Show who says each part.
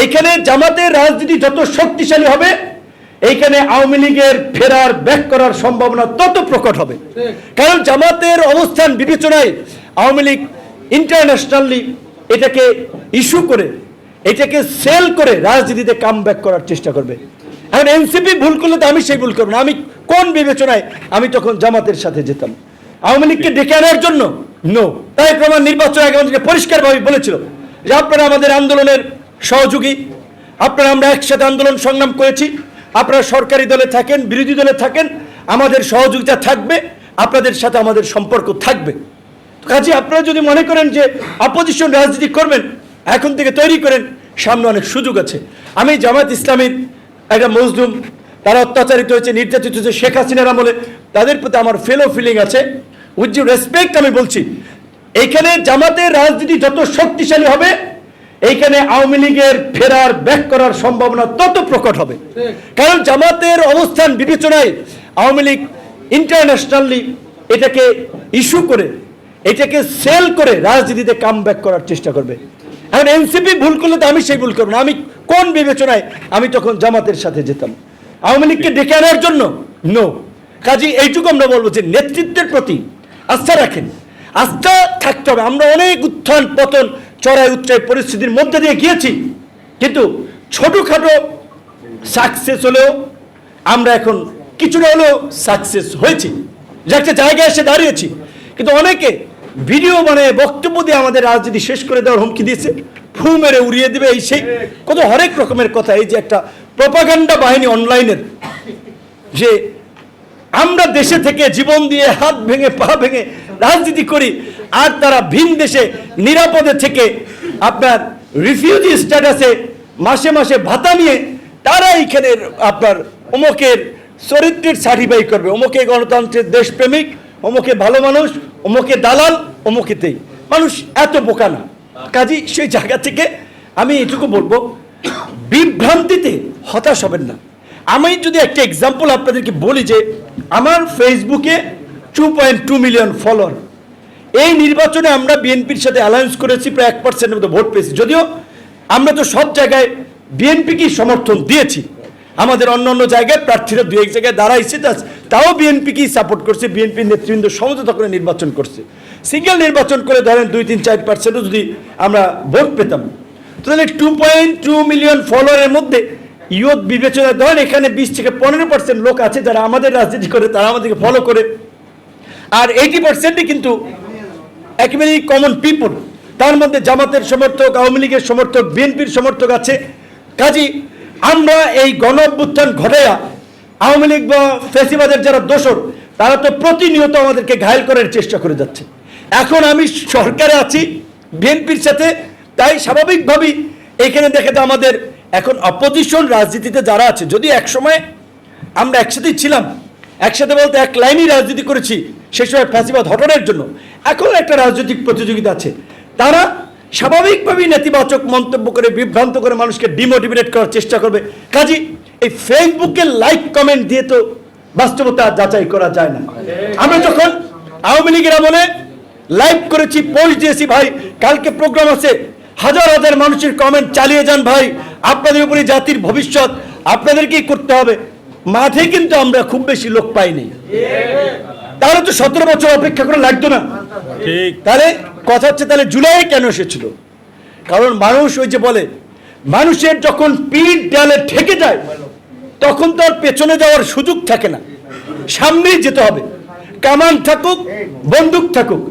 Speaker 1: এইখানে জামাতের রাজনীতি যত শক্তিশালী হবে, এইখানে আওয়ামী লীগের ফেরার ব্যাক করার সম্ভাবনা তত প্রকট হবে। কারণ জামাতের অবস্থান বিবেচনায় আওয়ামী লীগ ইন্টারন্যাশনালি এটাকে ইস্যু করে, এটাকে সেল করে রাজনীতিতে কাম ব্যাক করার চেষ্টা করবে। এখন এনসিপি ভুল করলে তো আমি সেই ভুল করবো না। আমি কোন বিবেচনায় আমি তখন জামাতের সাথে যেতাম? আওয়ামী লীগকে ডেকে আনার জন্য নো। তাই প্রমাণ নির্বাচন আগে আমাদেরকে পরিষ্কারভাবে বলেছিল যে আপনারা আমাদের আন্দোলনের সহযোগী, আপনারা আমরা একসাথে আন্দোলন সংগ্রাম করেছি, আপনারা সরকারি দলে থাকেন, বিরোধী দলে থাকেন, আমাদের সহযোগিতা থাকবে, আপনাদের সাথে আমাদের সম্পর্ক থাকবে। কাজে আপনারা যদি মনে করেন যে অপোজিশন রাজনীতি করবেন, এখন থেকে তৈরি করেন, সামনে অনেক সুযোগ আছে। আমি জামাত ইসলামীর একটা মজলুম, তারা অত্যাচারিত হয়েছে, নির্যাতিত হয়েছে শেখ হাসিনার আমলে, তাদের প্রতি আমার ফেলো ফিলিং আছে। উইথ ডিউ রেসপেক্ট আমি বলছি, এইখানে জামাতের রাজনীতি যত শক্তিশালী হবে, এইখানে আওয়ামী লীগের ফেরার ব্যাক করার সম্ভাবনা তত প্রকট হবে। কারণ জামাতের অবস্থান বিবেচনায় আওয়ামী লীগ ইন্টারন্যাশনালি এটাকে ইস্যু করে, এটাকে সেল করে রাজনীতিতে কাম ব্যাক করার চেষ্টা করবে। এখন এনসিপি ভুল করলে তো আমি সেই ভুল করবো না। আমি কোন বিবেচনায় আমি তখন জামাতের সাথে যেতাম? আওয়ামী লীগকে ডেকে আনার জন্য নো। কাজে এইটুকু আমরা বলবো যে নেতৃত্বের প্রতি আস্থা রাখেন, আস্থা থাকতে হবে। আমরা অনেক উত্থান পতন, চড়াই উচ্চাই পরিস্থিতির মধ্যে দিয়ে গিয়েছি, কিন্তু ছোটখাটো সাকসেস হলেও আমরা এখন কিছুটা হলেও সাকসেস হয়েছি, যে একটা জায়গায় এসে দাঁড়িয়েছি। কিন্তু অনেকে ভিডিও বানিয়ে বক্তব্য দিয়ে আমাদের রাজনীতি শেষ করে দেওয়ার হুমকি দিয়েছে, ফু মেরে উড়িয়ে দেবে, এই সেই কত হরেক রকমের কথা। এই যে একটা প্রপাগান্ডা বাহিনী অনলাইনের, যে আমরা দেশে থেকে জীবন দিয়ে হাত ভেঙে পা ভেঙে রাজনীতি করি, আর তারা ভিন দেশে নিরাপদে থেকে আপনার রিফিউজি স্ট্যাটাসে মাসে মাসে ভাতা নিয়ে তারা এইখানে আপনার অমুকের চরিত্রের সার্টিফাই করবে, অমুকে গণতন্ত্রের দেশপ্রেমিক, অমুকে ভালো মানুষ, অমুকে দালাল, অমুকেতেই। মানুষ এত বোকা না। কাজী সেই জায়গা থেকে আমি এটুকু বলবো, বিভ্রান্তিতে হতাশ হবেন না। আমি যদি একটা এক্সাম্পল আপনাদেরকে বলি, যে আমার ফেসবুকে 2.2 মিলিয়ন ফলোয়ার। এই নির্বাচনে আমরা বিএনপির সাথে অ্যালায়েন্স করেছি, প্রায় 1% মতো ভোট পেয়েছি। যদিও আমরা তো সব জায়গায় বিএনপিকেই সমর্থন দিয়েছি, আমাদের অন্য অন্য জায়গায় প্রার্থীরা দু এক জায়গায় দাঁড়াইছে, তাও বিএনপিকেই সাপোর্ট করছে। বিএনপির নেতৃবৃন্দ সমঝোতা করে নির্বাচন করছে। সিঙ্গেল নির্বাচন করে ধরেন 2-3-4% যদি আমরা ভোট পেতাম, তাহলে 2.2 মিলিয়ন ফলোয়ারের মধ্যে ইয়ত বিবেচনা ধরেন এখানে 20-15% লোক আছে যারা আমাদের রাজনীতি করে, তারা আমাদেরকে ফলো করে, আর 80%ই কিন্তু একেবারেই কমন পিপল। তার মধ্যে জামাতের সমর্থক, আওয়ামী লীগের সমর্থক, বিএনপির সমর্থক আছে। কাজী আমরা এই গণ অভ্যুত্থান ঘটাইয়া আওয়ামী লীগ বা ফ্যাসিবাদের যারা দোসর, তারা তো প্রতিনিয়ত আমাদেরকে ঘায়েল করার চেষ্টা করে যাচ্ছে। এখন আমি সরকারে আছি বিএনপির সাথে, তাই স্বাভাবিকভাবেই এখানে দেখে তো আমাদের এখন অপোজিশন রাজনীতিতে যারা আছে, যদি একসময় আমরা একসাথেই ছিলাম, একসাথে বলতে এক লাইনই রাজনীতি করেছি সেই সময় ফ্যাসিবাদ হটানোর জন্য, এখন একটা রাজনৈতিক প্রতিযোগিতা আছে, তারা স্বাভাবিকভাবেই নেতিবাচক মন্তব্য করে, বিভ্রান্ত করে মানুষকে ডিমোটিভেট করার চেষ্টা করবে। কাজী এই ফেসবুকে লাইক কমেন্ট দিয়ে তো বাস্তবতা যাচাই করা যায় না। আমরা যখন আওয়ামী লীগের আমলে লাইভ করেছি, পোস্ট দিয়েছি, ভাই কালকে প্রোগ্রাম আছে, হাজার হাজার মানুষের কমেন্ট চালিয়ে যান ভাই, আপনাদের উপরে জাতির ভবিষ্যৎ, আপনাদেরকেই করতে হবে। মাঠে কিন্তু আমরা খুব বেশি লোক পাইনি, তাহলে তো 17 বছর অপেক্ষা করে লাগতো না। ঠিক, তাহলে কথা হচ্ছে, তাহলে জুলাই কেন এসেছিল? কারণ মানুষ ওই যে বলে, মানুষের যখন পিঠ দেয়ালে ঠেকে যায় তখন তো আর পেছনে যাওয়ার সুযোগ থাকে না, সামনেই যেতে হবে। কামান থাকুক, বন্দুক থাকুক,